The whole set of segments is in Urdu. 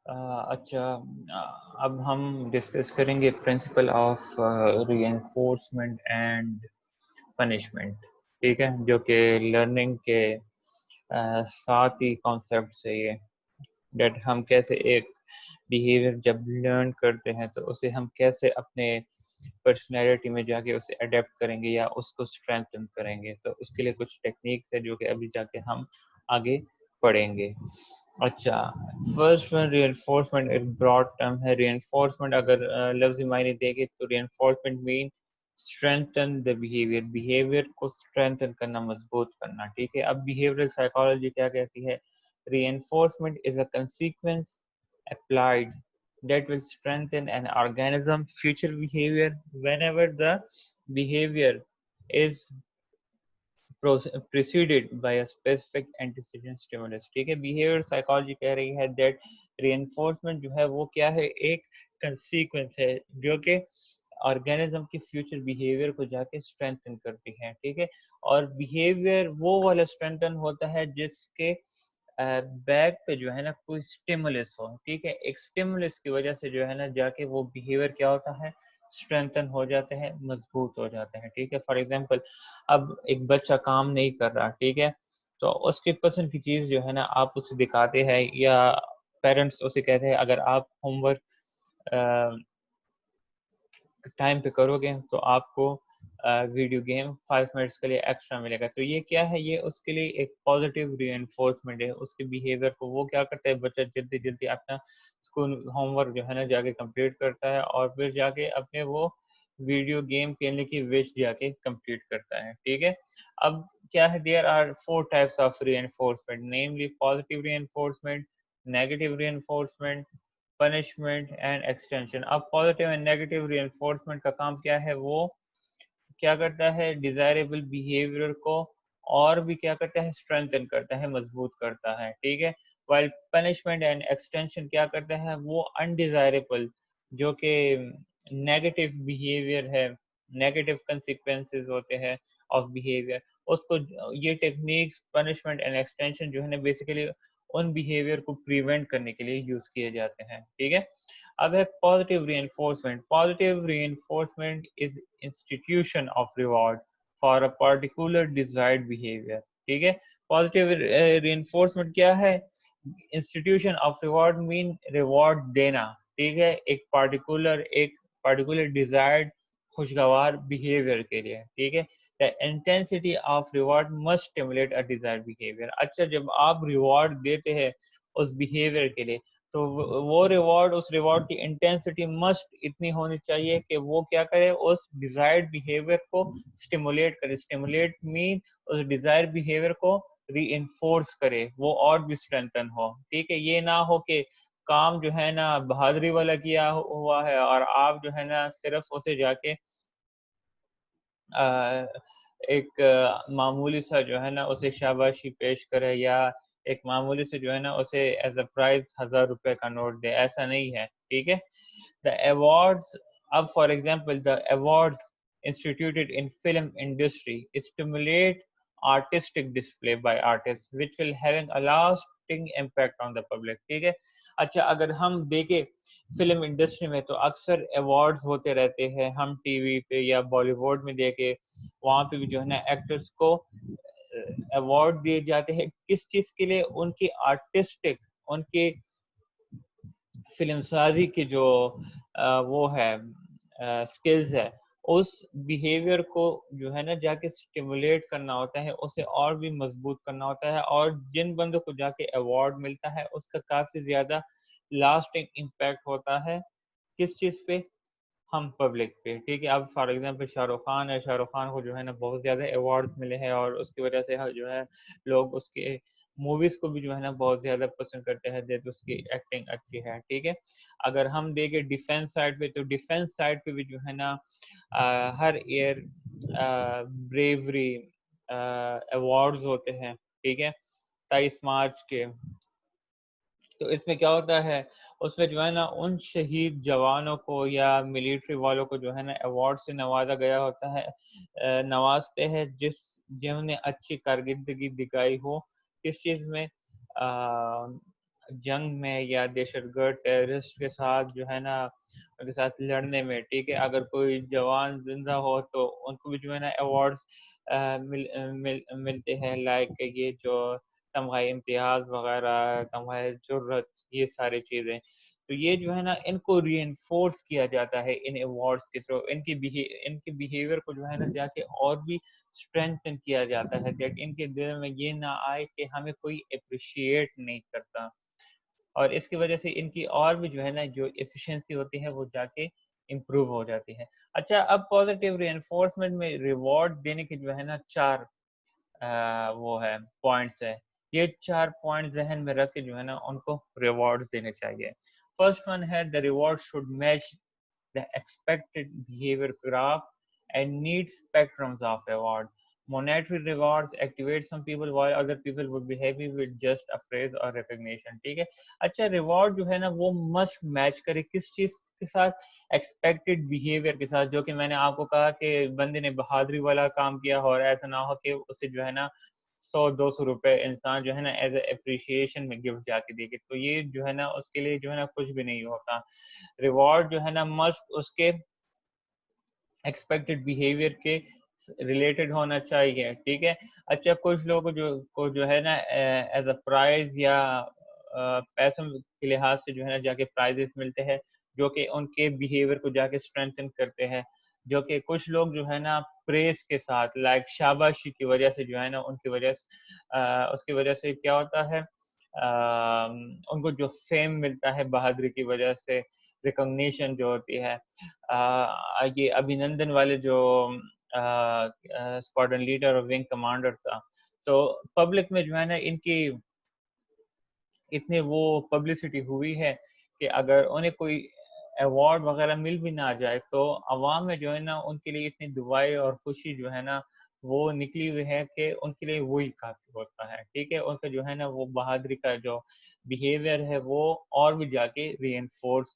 اچھا، اب ہم ڈسکس کریں گے principle of reinforcement and punishment, ٹھیک ہے، جو کہ لرننگ کے ساتھ ہی کانسیپٹ سے یہ ڈیٹ ہم کیسے ایک بیہیویئر جب لرن کرتے ہیں تو اسے ہم کیسے اپنے پرسنالٹی میں جا کے اسے اڈیپٹ کریں گے یا اس کو اسٹرینتھن کریں گے. تو اس کے لیے کچھ ٹیکنیکس ہے جو کہ ابھی جا کے ہم آگے پڑھیں گے. اچھا، فرسٹ ون ری انفورسمنٹ، ایک براڈ ٹرم ہے. ری انفورسمنٹ اگر لفظی معنی دے گے تو reinforcement mean strengthen the behaviour, behaviour کو اسٹرینتھن کرنا، مضبوط کرنا. ٹھیک ہے، اب بیہیویئرل سائیکالوجی کیا کہتی ہے؟ Reinforcement is a consequence applied that will strengthen an organism's future behavior whenever the behavior is preceded by a specific antecedent stimulus. ٹھیک ہے، behavioral psychology کہہ رہی ہے that reinforcement جو ہے وہ کیا ہے؟ ایک consequence ہے جو کہ آرگینزم کی فیوچر بیہیویئر کو جا کے اسٹرینتھن کرتی ہے. ٹھیک ہے، اور بیہیویئر وہ والا اسٹرینتھن ہوتا ہے جس کے بیک پہ جو ہے نا کوئی اسٹیمولس ہو. ٹھیک ہے، ایک اسٹیمولس کی وجہ سے جو ہے نا جا کے وہ بیہیویئر کیا ہوتا ہے؟ اسٹرینتھن ہو جاتے ہیں، مضبوط ہو جاتے ہیں. ٹھیک ہے، فار ایگزامپل اب ایک بچہ کام نہیں کر رہا، ٹھیک ہے، تو اس کی پسند کی چیز جو ہے نا آپ اسے دکھاتے ہیں یا پیرنٹس اسے کہتے ہیں اگر آپ ہوم ورک ٹائم پہ کرو گے تو آپ کو ویڈیو گیم 5 منٹس کے لیے ایکسٹرا ملے گا. تو یہ کیا ہے؟ یہ اس کے لیے ایک پازیٹیو ری انفورسمنٹ ہے. اس کے بیہیویئر کو وہ کیا کرتا ہے؟ بچہ جلدی جلدی اپنا اسکول ہوم ورک جو ہے نا جا کے کمپلیٹ کرتا ہے اور پھر جا کے اپنے وہ ویڈیو گیم کھیلنے کی وش جا کے کمپلیٹ کرتا ہے. ٹھیک ہے، اب کیا ہے؟ There are 4 types of reinforcement, namely positive reinforcement, negative reinforcement, punishment and extinction. اب positive and negative reinforcement کا کام کیا ہے؟ وہ کیا کرتا ہے؟ ڈیزائریبل بیہیویئر کو اور بھی کیا کرتا ہے؟ اسٹرینتھن کرتا ہے، مضبوط کرتا ہے. ٹھیک ہے، وائل پنشمنٹ اینڈ ایکسٹینشن کیا کرتا ہے؟ وہ انڈیزائریبل جو کہ نیگیٹو بیہیویئر ہے، نیگیٹو کنسیکوینسز ہوتے ہیں آف بیہیویئر، اس کو یہ ٹیکنیکس پنشمنٹ اینڈ ایکسٹینشن جو ہے نا بیسیکلی ان بیہیویئر کو پریونٹ کرنے کے لیے یوز کیے جاتے ہیں. ٹھیک ہے، اب ہے positive reinforcement. Positive reinforcement is institution of reward for a particular desired behaviour. ٹھیک ہے، پازیٹیو ری انفورسمنٹ کیا ہے؟ Institution of reward mean reward دینا. ٹھیک ہے، ایک پارٹیکولر ڈیزائرڈ خوشگوار بیہیویئر کے لیے. ٹھیک ہے، the intensity of reward must stimulate a desired behavior. اچھا، جب آپ ریوارڈ دیتے ہیں اس بیہیویئر کے لیے تو وہ ریوارڈ، اس ریوارڈ کی انٹینسٹی مسٹ اتنی ہونی چاہیے کہ وہ کیا کرے؟ اس ڈیزائرڈ بیہیویئر کو اسٹیمولیٹ کرے. اسٹیمولیٹ مین اس ڈیزائرڈ بیہیویئر کو ری انفورس کرے، وہ اور بھی اسٹرینتھن ہو. ٹھیک ہے، یہ نہ ہو کہ کام جو ہے نا بہادری والا کیا ہوا ہے اور آپ جو ہے نا صرف اسے جا کے ایک معمولی سا جو ہے نا اسے شاباشی پیش کرے یا ایک معمولی سے جو ہے نا اسے ایز اے پرائز 1000 روپے کا نوٹ دے. ایسا نہیں ہے. ٹھیک ہے، دا ایوارڈز، اب for example the awards instituted in film industry stimulate artistic display by artists which will having a lasting impact on the public. ٹھیک ہے، اچھا اگر ہم دیکھیں فلم انڈسٹری میں تو اکثر ایوارڈز ہوتے رہتے ہیں. ہم ٹی وی پہ یا بالی ووڈ میں دیکھے وہاں پہ بھی جو ہے نا ایکٹرز کو ایوارڈ دیے جاتے ہیں. کس چیز کے لیے؟ ان کی آرٹسٹک، ان کی فلم سازی کی جو وہ ہے سکلز ہے، اس بیہیویئر کو جو ہے نا جا کے اسٹیمولیٹ کرنا ہوتا ہے، اسے اور بھی مضبوط کرنا ہوتا ہے. اور جن بندوں کو جا کے ایوارڈ ملتا ہے اس کا کافی زیادہ لاسٹنگ امپیکٹ ہوتا ہے کس چیز پہ؟ ہم پبلک پہ. ٹھیک ہے، اب فار ایگزامپل شاہ رخ خان ہے، شاہ رخ خان کو جو ہے نا بہت زیادہ ایوارڈ ملے ہیں اور اس کی وجہ سے جو ہے لوگ اس کے موویز کو بھی جو ہے نا بہت زیادہ پسند کرتے ہیں، جیسے اس کی ایکٹنگ اچھی ہے. ٹھیک ہے، اگر ہم دیکھیں ڈیفینس سائڈ پہ تو ڈیفینس سائڈ پہ بھی جو ہے نا ہر ایئر بریوری ایوارڈز ہوتے ہیں. ٹھیک ہے، 23 مارچ کے. تو اس میں کیا ہوتا ہے؟ اس میں جو ہے نا ان شہید جوانوں کو یا ملٹری والوں کو جو ہے نا ایوارڈ سے نوازا گیا ہوتا ہے، نوازتے ہیں جنہوں نے اچھی کارکردگی دکھائی ہو. کس چیز میں؟ جنگ میں یا دہشت گرد ٹیررسٹ کے ساتھ جو ہے نا ان کے ساتھ لڑنے میں، ٹھیک ہے، اگر کوئی جوان زندہ ہو تو ان کو بھی جو ہے نا ایوارڈز ملتے ہیں، لائک یہ جو تمغہ امتیاز وغیرہ، تمغہ جرت، یہ ساری چیزیں. تو یہ جو ہے نا ان کو ری انفورس کیا جاتا ہے ان ایوارڈز کے تھرو، ان کی بیہیویئر کو جو ہے نا جا کے اور بھی اسٹرینتھن کیا جاتا ہے، دیٹ ان کے دل میں یہ نہ آئے کہ ہمیں کوئی اپریشیٹ نہیں کرتا، اور اس کی وجہ سے ان کی اور بھی جو ہے نا جو ایفیشنسی ہوتی ہے وہ جا کے امپروو ہو جاتی ہے. اچھا، اب پازیٹیو ری انفورسمنٹ میں ریوارڈ دینے کے جو ہے نا 4 وہ ہے پوائنٹس ہے. یہ 4 پوائنٹ ذہن میں رکھ کے جو ہے نا ان کو ریوارڈ دینے چاہیے. فرسٹ ون ہے the reward should match the expected behavior graph and need spectrums of reward. Monetary rewards activate some people while other people would be happy with just a praise or recognition. ٹھیک ہے. اچھا، ریوارڈ جو ہے نا وہ مسٹ میچ کرے کس چیز کے ساتھ؟ ایکسپیکٹڈ بیہیویئر کے ساتھ، جو کہ میں نے آپ کو کہا کہ بندے نے بہادری والا کام کیا اور ایسا نہ ہو کہ اسے جو ہے نا 100-200 روپے انسان جو ہے نا ایز اے اپریشیشن میں گفٹ جا کے دے گی، تو یہ جو ہے نا اس کے لیے جو ہے نا کچھ بھی نہیں ہوتا. ریوارڈ جو ہے نا مسٹ اس کے ایکسپیکٹڈ بیہیویئر کے ریلیٹڈ ہونا چاہیے. ٹھیک ہے. اچھا، کچھ لوگ جو ہے نا ایز اے پرائز یا پیسوں کے لحاظ سے جو ہے نا جا کے پرائزز ملتے ہیں جو کہ ان کے بیہیویئر کو جا کے اسٹرینتھن کرتے ہیں، جو کہ کچھ لوگ جو ہے نا پریز کے ساتھ لائک شاباشی کی وجہ سے جو ہے نا ان کی وجہ سے اس کی وجہ سے کیا ہوتا ہے، ان کو جو فیم ملتا ہے بہادری کی وجہ سے، ریکگنیشن جو ہوتی ہے، یہ ابھینندن والے جو اسکواڈرن لیڈر اور ونگ کمانڈر تھا، تو پبلک میں جو ہے نا ان کی اتنے وہ پبلسٹی ہوئی ہے کہ اگر انہیں کوئی ایوارڈ وغیرہ مل بھی نہ جائے تو عوام میں جو ہے نا ان کے لیے اتنی دعائیں اور خوشی جو ہے نا وہ نکلی ہوئی ہے کہ ان کے لیے وہی کافی ہوتا ہے. ٹھیک ہے. ان کا جو ہے نا وہ بہادری کا جو بیہیویئر ہے وہ اور بھی جا کے ری انفورس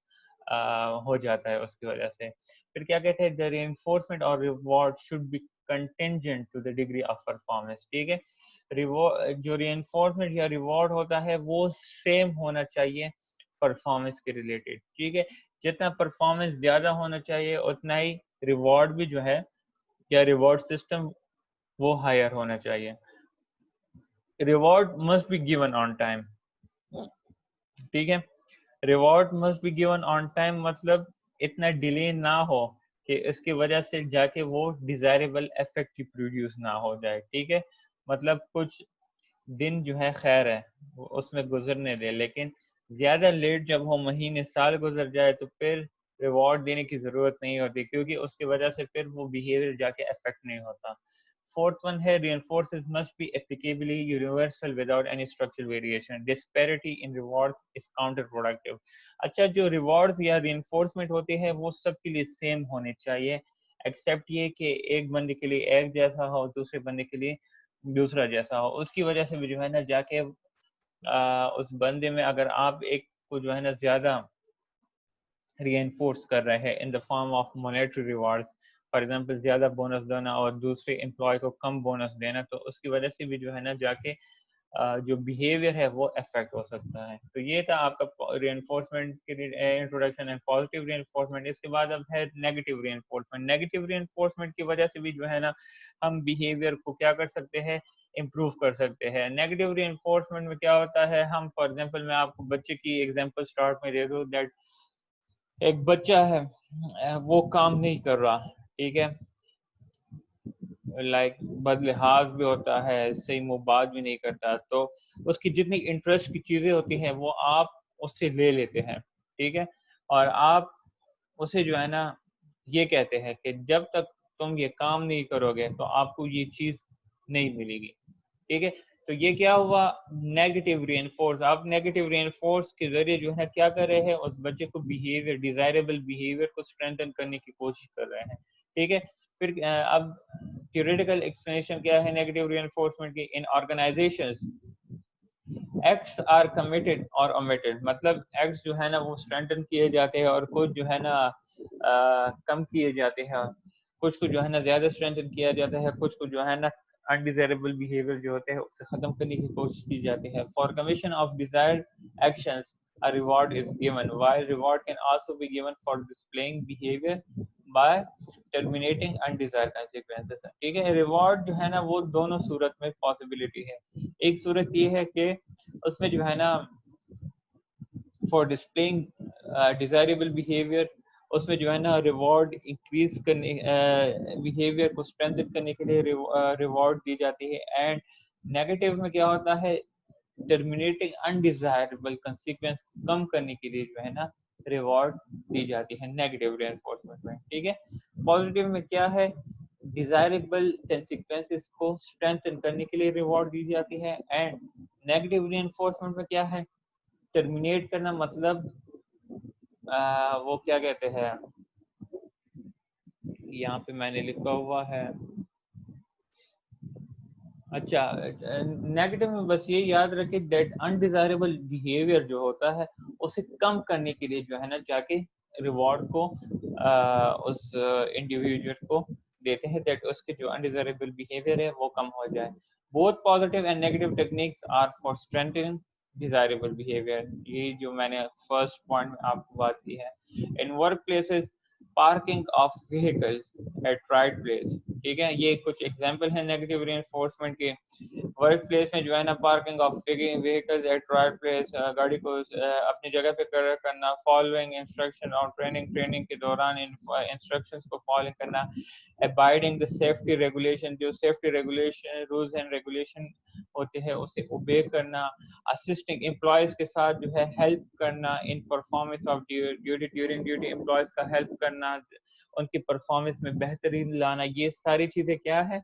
ہو جاتا ہے اس کی وجہ سے. پھر کیا کہتے ہیں، the reinforcement or reward should be contingent to the degree of performance. ٹھیک ہے. جو ری انفورسمنٹ یا ریوارڈ ہوتا ہے وہ سیم ہونا چاہیے پرفارمنس کے ریلیٹڈ. ٹھیک ہے. جتنا پرفارمنس زیادہ ہونا چاہیے اتنا ہی ریوارڈ بھی جو ہے یا ریوارڈ سسٹم وہ ہائر ہونا چاہیے. Reward must be given on time. ٹھیک ہے. Reward must be given on time مطلب اتنا ڈیلے نہ ہو کہ اس کی وجہ سے جا کے وہ ڈیزائریبل افیکٹ پروڈیوس نہ ہو جائے. ٹھیک ہے. مطلب کچھ دن جو ہے خیر ہے اس میں گزرنے دے، لیکن زیادہ لیٹ جب ہو، مہینے سال گزر جائے تو پھر ریوارڈ دینے کی ضرورت نہیں ہوتی، کیونکہ اس کی وجہ سے پھر وہ بیہیویئر جا کے افیکٹ نہیں ہوتا. فورتھ ون ہے reinforcements must be applicably universal without any structural variation. Disparity in rewards is counterproductive. اچھا، جو ریوارڈز یا reinforcement ہوتے ہیں وہ سب کے لیے سیم ہونے چاہیے ایکسیپٹ یہ کہ ایک بندے کے لیے ایک جیسا ہو، دوسرے بندے کے لیے دوسرا جیسا ہو. اس کی وجہ سے بھی جو ہے نا جا کے اس بندے میں اگر آپ ایک کو جو ہے نا زیادہ ری انفورس کر رہے ہیں in the form of monetary reward, for example زیادہ بونس دینا اور دوسرے امپلائی کو کم بونس دینا، تو اس کی وجہ سے بھی جو ہے نا جا کے جو بیہیویئر ہے وہ افیکٹ ہو سکتا ہے. تو یہ تھا آپ کا ری انفورسمنٹ کی introduction and positive reinforcement. اس کے بعد اب ہے negative reinforcement. Negative reinforcement کی وجہ سے بھی جو ہے نا ہم بیہیویئر کو کیا کر سکتے ہیں، امپروو کر سکتے ہیں. نیگیٹو ری انفورسمنٹ میں کیا ہوتا ہے، ہم فار ایگزامپل میں آپ کو بچے کی ایگزامپل اسٹارٹ میں دے دوں، دیٹ ایک بچہ ہے وہ کام نہیں کر رہا. ٹھیک ہے. لائک بد لحاظ بھی ہوتا ہے، صحیح منہ بات بھی نہیں کرتا، تو اس کی جتنی انٹرسٹ کی چیزیں ہوتی ہیں وہ آپ اس سے لے لیتے ہیں. ٹھیک ہے. اور آپ اسے جو ہے نا یہ کہتے ہیں کہ جب تک تم یہ کام نہیں کرو گے تو آپ کو یہ چیز نہیں ملے گی. ٹھیک ہے. تو یہ کیا ہوا، نیگیٹو ری انفورس. آپ نیگیٹو ری انفورس کے ذریعے جو ہے کیا کر رہے ہیں، اس بچے کو بیہیویئر، ڈیزائریبل بیہیویئر کو اسٹرینتھن کرنے کی کوشش کر رہے ہیں. ٹھیک ہے. پھر اب تھیوریٹیکل ایکسپلینیشن کیا ہے نیگیٹو ری انفورسمنٹ کی. ان آرگنائزیشنز ایکٹس آر کمیٹڈ اور اومیٹڈ، مطلب ایکٹس جو ہے نا وہ اسٹرینتھن کیے جاتے ہیں اور کچھ جو ہے نا کم کیے جاتے ہیں. کچھ کو جو ہے نا زیادہ اسٹرینتھن کیا جاتا ہے، کچھ کو جو ہے نا undesirable behavior جو ہوتے ہیں اسے ختم کرنے کی کوشش کی جاتی ہے. For commission of desired actions a reward is given, while reward can also be given for displaying behavior by terminating undesired consequences. ٹھیک ہے, ریوارڈ جو ہے نا وہ دونوں صورت میں پاسبلٹی ہے. ایک صورت یہ ہے کہ اس میں جو ہے نا فار ڈسپلینگ ڈیزائربل بیہیویئر اس میں جو ہے نا ریوارڈ انکریز کرنے بیہیویئر کو اسٹرینتھن کرنے کے لیے ریوارڈ دی جاتی ہے. اینڈ نیگیٹو میں کیا ہوتا ہے, ٹرمینیٹنگ انڈیزائربل کنسیکوینس کم کرنے کے لیے جو ہے نا ریوارڈ دی جاتی ہے نیگیٹو ری انفورسمنٹ میں. ٹھیک ہے, پازیٹیو میں کیا ہے, ڈیزائربل کنسیکوینسز کو اسٹرینتھن کرنے کے لیے ریوارڈ دی جاتی ہے. اینڈ نیگیٹو ری انفورسمنٹ میں کیا ہے, ٹرمینیٹ کرنا, مطلب وہ کیا کہتے ہیں, یہاں پہ میں نے لکھا ہوا ہے, اچھا نیگیٹو میں بس یہ یاد رکھے دیٹ انڈیزائربل بیہیویئر جو ہوتا ہے اسے کم کرنے کے لیے جو ہے نا جا کے ریوارڈ کو اس انڈیویجول کو دیتے ہیں دیٹ اس کے جو انڈیزائربل بیہیویئر ہے وہ کم ہو جائے. Both positive and negative techniques are for strengthening desirable behaviour. یہ جو میں نے فرسٹ پوائنٹ میں آپ کو بات کی ہے. In work places parking of vehicles at right place. ٹھیک ہے, یہ کچھ ایگزامپل ہیں نیگیٹو ری انفورسمنٹ کے. ورک پلیس میں جو ہے نا parking of vehicles at right place, گاڑی کو اپنی جگہ پہ کھڑا کرنا, فالوئنگ انسٹرکشن اور ٹریننگ کے دوران انسٹرکشنز کو فالو کرنا, abiding the safety regulation, جو safety regulation rules and regulation ہوتے ہیں اسے obey کرنا, assisting employees کے ساتھ جو ہے help کرنا in performance of duty, during duty employees کا help کرنا, ان کی پرفارمنس میں بہترین لانا. یہ ساری چیزیں کیا ہے,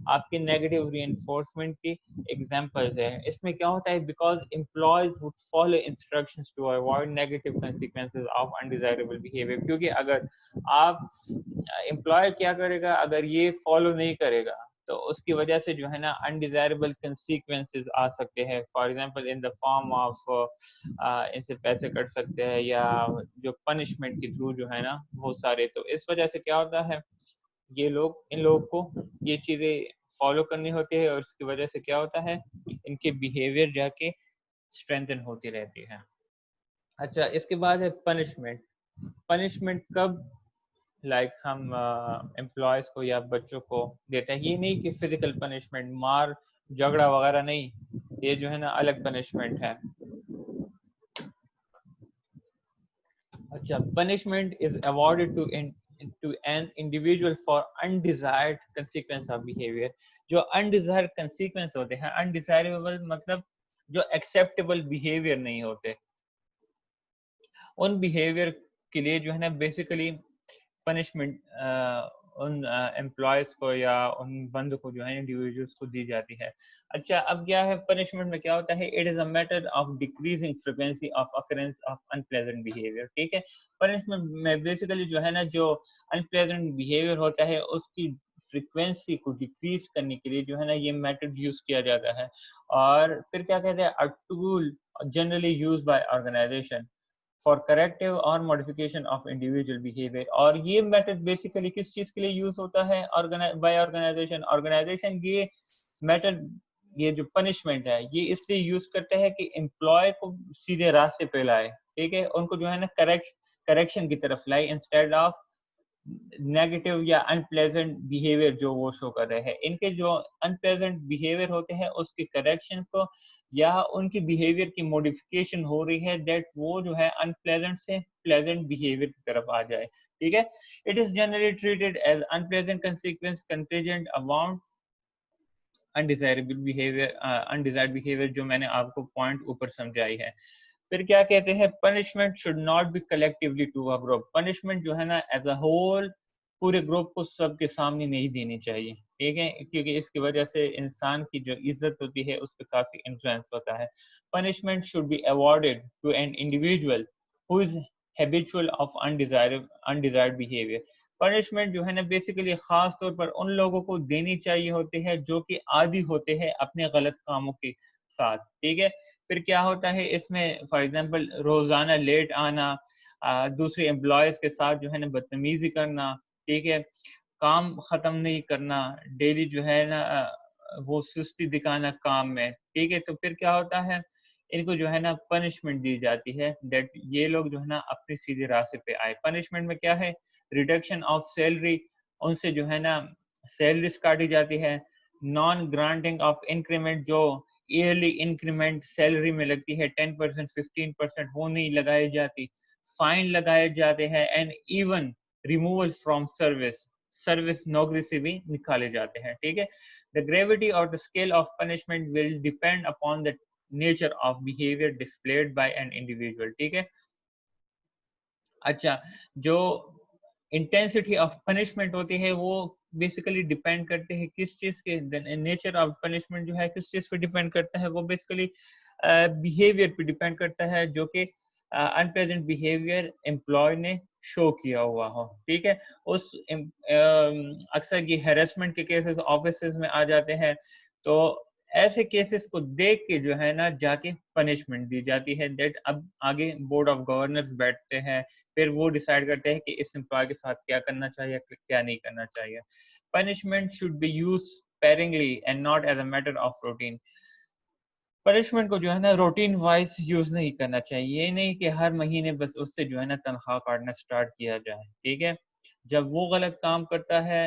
آپ کی نیگیٹو ری انفورسمنٹ کی ایگزامپلز ہیں. اس میں کیا ہوتا ہے, because employees would follow instructions to avoid negative consequences of undesirable behavior. کیونکہ اگر آپ امپلائی کیا کرے گا, اگر یہ فالو نہیں کرے گا تو اس کی وجہ سے جو ہے نا انڈیزائربل کنسیکوینسز آ سکتے ہیں. For example in the form of ان سے پیسے کٹ سکتے ہیں یا جو پنشمنٹ کے تھرو جو ہے نا وہ سارے. تو اس وجہ سے کیا ہوتا ہے, یہ لوگ ان لوگوں کو یہ چیزیں فالو کرنی ہوتی ہے اور اس کی وجہ سے کیا ہوتا ہے, ان کے بیہیویئر جا کے اسٹرینتھن ہوتی رہتی ہے. اچھا, اس کے بعد ہے پنشمنٹ. پنشمنٹ کب لائک ہم امپلائیز کو یا بچوں کو دیتے ہیں, یہ نہیں کہ فزیکل پنشمنٹ, مار جھگڑا وغیرہ نہیں, یہ جو ہے نا الگ پنشمنٹ ہے. اچھا, punishment is awarded to an individual for undesired consequence of behavior. جو undesired consequence ہوتے ہیں, undesirable مطلب جو acceptable behavior نہیں ہوتے, ان behavior کے لیے جو ہے نا بیسیکلی پنشمنٹ ان امپلائیز کو یا ان بندوں کو جو ہے انڈیویجولس کو دی جاتی ہے. اچھا, اب کیا ہے پنشمنٹ میں کیا ہوتا ہے, it is a method of decreasing frequency of occurrence of unpleasant behaviour. ٹھیک ہے, پنشمنٹ میں بیسیکلی جو ہے نا جو انپلیزنٹ بیہیویئر ہوتا ہے اس کی فریکوینسی کو ڈیکریز کرنے کے لیے جو ہے نا یہ میتھڈ یوز کیا جاتا ہے. اور پھر کیا کہتے ہیں, a tool generally used by organization for corrective or modification of individual behavior. اور یہ میتھڈ بیسیکلی کس چیز کے لیے یوز ہوتا ہے, بائی آرگنائزیشن. یہ میتھڈ, یہ جو پنشمنٹ ہے یہ اس لیے یوز کرتے ہیں کہ امپلائی کو سیدھے راستے پہ لائے. ٹھیک ہے, ان کو جو ہے نا کریکشن کی طرف لائے انسٹیڈ آف نیگیٹو یا انپلیزنٹ بیہیویئر جو وہ شو کر رہے ہیں. ان کے جو انپلیزنٹ بیہیویئر ہوتے ہیں اس کی کریکشن کو یا ان کی بیہیویئر کی موڈیفیکیشن ہو رہی ہے دیٹ وہ جو ہے انپلیزنٹ سے پلیزنٹ بیہیویئر کی طرف آ جائے. ٹھیک ہے, it is generally treated as unpleasant consequence contingent around undesirable behavior, undesired behavior جو میں نے آپ کو پوائنٹ اوپر سمجھائی ہے. پھر کیا کہتے ہیں, punishment should not be collectively to a group. punishment جو ہے نا as a whole پورے گروپ کو سب کے سامنے نہیں دینی چاہیے. ٹھیک ہے, کیونکہ اس کی وجہ سے انسان کی جو عزت ہوتی ہے اس پہ کافی انفلوئنس ہوتا ہے. punishment should be awarded to an individual who is habitual of undesired behavior. Punishment جو ہے نا بیسیکلی خاص طور پر ان لوگوں کو دینی چاہیے ہوتے ہیں جو کہ عادی ہوتے ہیں اپنے غلط کاموں کے ساتھ. ٹھیک ہے, پھر کیا ہوتا ہے اس میں, فار ایگزامپل روزانہ لیٹ آنا, دوسرے امپلائیز کے ساتھ جو ہے نا بدتمیزی کرنا, ٹھیک ہے, کام ختم نہیں کرنا, ڈیلی جو ہے نا وہ سستی دکھانا کام میں، ٹھیک ہے، تو پھر کیا ہوتا ہے ان کو جو ہے نا پنشمنٹ دی جاتی ہے دیٹ یہ لوگ جو ہے نا اپنے سیدھے راستے پہ آئے. پنشمنٹ میں کیا ہے؟ ریڈکشن آف سیلری، ان سے جو ہے نا سیلریز کاٹی جاتی ہے. نان گرانٹنگ آف انکریمنٹ، جو ایئرلی انکریمنٹ سیلری میں لگتی ہے 10% 15% وہ نہیں لگائی جاتی. فائن لگائے جاتے ہیں. And even removal from service نوکری سے بھی نکالے جاتے ہیں. ٹھیک ہے. The gravity or the scale of punishment will depend upon the nature of behavior displayed by an individual. ٹھیک ہے. اچھا، جو انٹینسٹی آف پنشمنٹ ہوتی ہے وہ بیسیکلی ڈیپینڈ کرتے ہیں کس چیز کے، نیچر آف پنشمنٹ جو ہے کس چیز پہ ڈیپینڈ کرتا ہے، وہ بیسیکلی بیہیویئر پہ ڈیپینڈ کرتا ہے جو کہ انپلیزنٹ بیہیویئر امپلائی نے شو کیا ہوا ہو. ٹھیک ہے. اس اکثر یہ ہیراسمنٹ کے کیسز آفیسز میں آ جاتے ہیں، تو ایسے کیسز کو دیکھ کے جو ہے نا جا کے پنشمنٹ دی جاتی ہے. دیٹ اب آگے بورڈ آف گورنرز بیٹھتے ہیں، پھر وہ ڈیسائیڈ کرتے ہیں کہ اس امپلائی کے ساتھ کیا کرنا چاہیے کیا نہیں کرنا چاہیے. Punishment should be use sparingly and not as a matter of routine. Punishment کو جو ہے نا روٹین وائز یوز نہیں کرنا چاہیے. یہ نہیں کہ ہر مہینے بس اس سے جو ہے نا تنخواہ کاٹنا سٹارٹ کیا جائے. ٹھیک ہے. جب وہ غلط کام کرتا ہے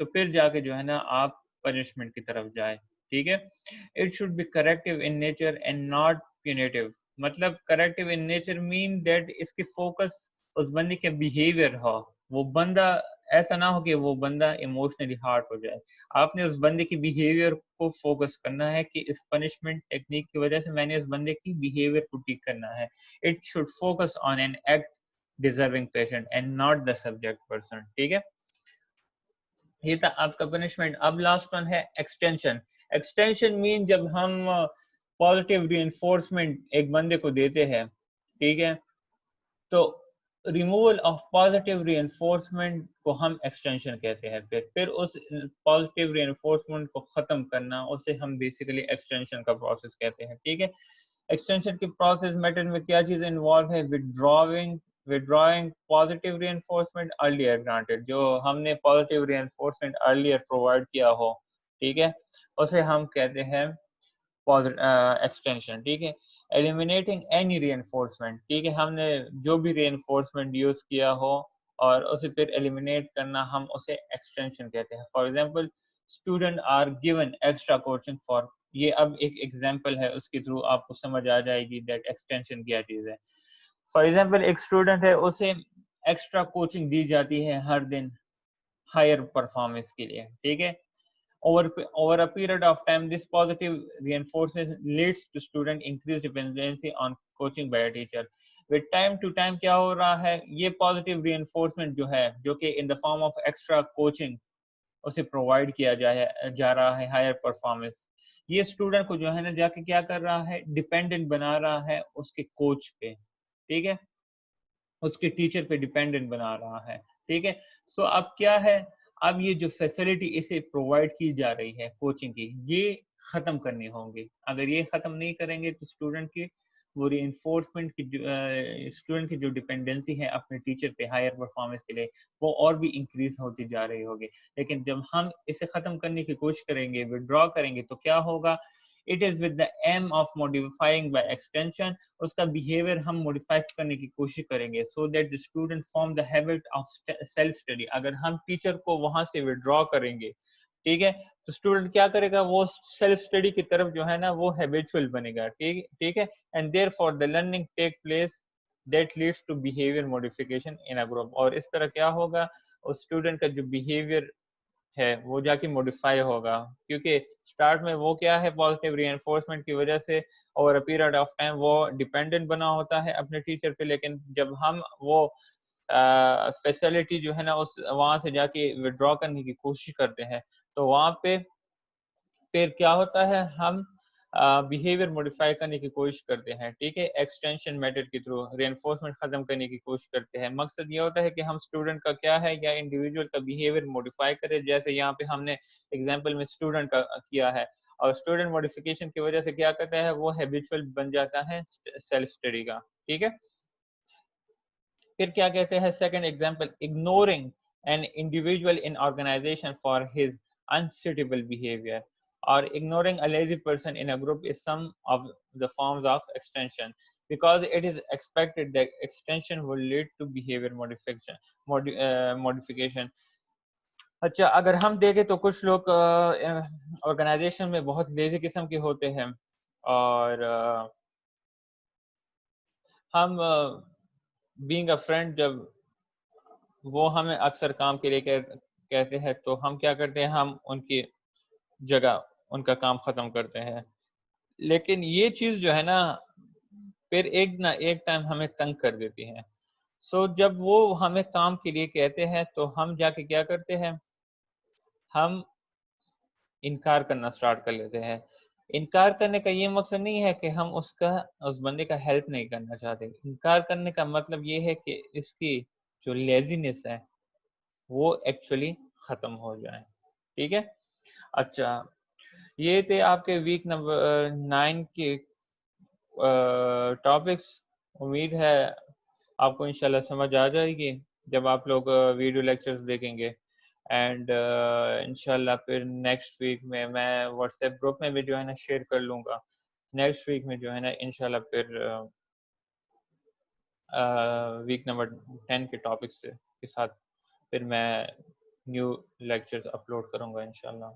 تو پھر جا کے جو ہے نا آپ پنشمنٹ کی طرف جائے. ٹھیک ہے. It should be corrective in nature and not punitive. مطلب corrective in nature mean that اس کی فوکس اس بندے کے بیہیویئر ہو. وہ بندہ ایسا نہ ہو کہ وہ بندہ ایموشنلی ہارٹ ہو جائے. آپ نے اس بندے کی بیہیویئر کو فوکس کرنا ہے کہ اس پنشمنٹ ٹیکنیک کی وجہ سے میں نے اس بندے کی بیہیویئر کو ٹھیک کرنا ہے. It should focus on an act deserving patient and not the subject person. ٹھیک ہے. یہ تھا آپ کا پنشمنٹ. اب لاسٹ ون ہے ایکسٹینشن. ایکسٹینشن مین جب ہم پازیٹیو ری انفورسمنٹ ایک بندے کو دیتے ہیں، ٹھیک ہے، تو removal of positive reinforcement کو ہم ایکسٹینشن کہتے ہیں. پھر اس پازیٹیو ری انفورسمنٹ کو ختم کرنا اسے ہم بیسیکلی ایکسٹینشن کا پروسیس کہتے ہیں. ٹھیک ہے. ایکسٹینشن کی پروسیس میتھڈ میں کیا چیز انوالو ہے؟ withdrawing positive reinforcement earlier granted. جو ہم نے positive reinforcement earlier provide کیا ہو، ٹھیک ہے، اسے ہم کہتے ہیں ایکسٹینشن. ٹھیک ہے. eliminating any reinforcement. ٹھیک ہے. ہم نے جو بھی reinforcement یوز کیا ہو اور اسے پھر eliminate کرنا، ہم اسے ایکسٹینشن کہتے ہیں. For example student are given extra coaching for, یہ اب ایک ایگزامپل ہے، اس کے تھرو آپ کو سمجھ آ جائے گی دیٹ ایکسٹینشن کیا چیز ہے. فار ایگزامپل ایک اسٹوڈنٹ ہے، اسے ایکسٹرا کوچنگ دی جاتی ہے ہر دن ہائر پرفارمنس کے لیے. ٹھیک ہے. over a period of time this positive reinforcement leads to student increased dependency on coaching by a teacher. with time to time کیا ہو رہا ہے؟ یہ positive reinforcement جو ہے، جو کہ in the form of extra coaching اسے پرووائڈ کیا جا رہا ہے ہائر پرفارمنس، یہ اسٹوڈنٹ کو جو ہے نا جا کے کیا کر رہا ہے؟ ڈیپینڈنٹ بنا رہا ہے اس کے کوچ پہ. ٹھیک ہے. اس کے ٹیچر پہ ڈیپینڈنٹ بنا رہا ہے. ٹھیک ہے. سو اب کیا ہے؟ اب یہ جو فیسلٹی اسے پرووائڈ کی جا رہی ہے کوچنگ کی، یہ ختم کرنی ہوں گی. اگر یہ ختم نہیں کریں گے تو اسٹوڈنٹ کی وہ ری انفورسمنٹ کی اسٹوڈنٹ کی جو ڈیپینڈنسی ہے اپنے ٹیچر پہ ہائر پرفارمنس کے لیے، وہ اور بھی انکریز ہوتی جا رہی ہوگی. لیکن جب ہم اسے ختم کرنے کی کوشش کریں گے، ودرا کریں گے، تو کیا ہوگا؟ It is with the aim of modifying by extension. اس کا بیہیویئر ہم موڈیفائی کرنے کی کوشش کریں گے so that the student form the habit of self study. اگر ہم ٹیچر کو وہاں سے withdraw کریں گے، ٹھیک ہے، تو اسٹوڈنٹ کیا کرے گا؟ وہ سیلف اسٹڈی کی طرف جو ہے نا وہ ہیبیچول بنے گا. ٹھیک ہے. And therefore the learning take place that leads to behaviour modification in a group. اور اس طرح کیا ہوگا؟ اس اسٹوڈنٹ کا جو بیہیویئر ہے وہ جا کے موڈیفائی ہوگا، کیونکہ اسٹارٹ میں وہ کیا ہے؟ پازیٹیو ری انفورسمنٹ کی وجہ سے over a period of time وہ ڈیپینڈنٹ بنا ہوتا ہے اپنے ٹیچر پہ. لیکن جب ہم وہ فیسلٹی جو ہے نا اس وہاں سے جا کے ودرا کرنے کی کوشش کرتے ہیں، تو وہاں پہ پھر کیا ہوتا ہے؟ ہم بیہیویئر موڈیفائی کرنے کی کوشش کرتے ہیں. ٹھیک ہے. ایکسٹینشن میتھڈ کے تھرو ری انفورسمنٹ ختم کرنے کی کوشش کرتے ہیں. مقصد یہ ہوتا ہے کہ ہم اسٹوڈنٹ کا کیا ہے یا انڈیویجول کا بیہیویئر موڈیفائی کرے. جیسے یہاں پہ ہم نے ایگزامپل میں اسٹوڈنٹ کا کیا ہے، اور اسٹوڈنٹ موڈیفیکیشن کی وجہ سے کیا کرتا ہے؟ وہ ہیبیچول بن جاتا ہے سیلف اسٹڈی کا. ٹھیک ہے. پھر کیا کہتے ہیں؟ Second example, ignoring an individual in organization for his unsuitable behavior. or ignoring a lazy person in a group is some of the forms of extension, because it is expected that extension will lead to behavior modification. اچھا اگر ہم دیکھیں تو کچھ لوگ آرگنائزیشن میں بہت لیزی قسم کے ہوتے ہیں، اور ہم بینگ اے فرینڈ جب وہ ہمیں اکثر کام کے لیے کہتے ہیں تو ہم کیا کرتے ہیں، ہم ان کی جگہ ان کا کام ختم کرتے ہیں. لیکن یہ چیز جو ہے نا پھر ایک نہ ایک ٹائم ہمیں تنگ کر دیتی ہے. سو جب وہ ہمیں کام کے لیے کہتے ہیں تو ہم جا کے کیا کرتے ہیں، ہم انکار کرنا سٹارٹ کر لیتے ہیں. انکار کرنے کا یہ مقصد نہیں ہے کہ ہم اس بندے کا ہیلپ نہیں کرنا چاہتے. انکار کرنے کا مطلب یہ ہے کہ اس کی جو لیزینس ہے وہ ایکچولی ختم ہو جائے. ٹھیک ہے. اچھا یہ تھے آپ کے ویک نمبر 9 کے ٹاپکس. امید ہے آپ کو انشاءاللہ سمجھ آ جائے گی جب آپ لوگ ویڈیو لیکچرز دیکھیں گے. اینڈ انشاءاللہ پھر نیکسٹ ویک میں واٹس ایپ گروپ میں بھی جو ہے نا شیئر کر لوں گا. نیکسٹ ویک میں جو ہے نا انشاءاللہ پھر ویک نمبر 10 کے ٹاپکس کے ساتھ پھر میں نیو لیکچرز اپلوڈ کروں گا انشاءاللہ.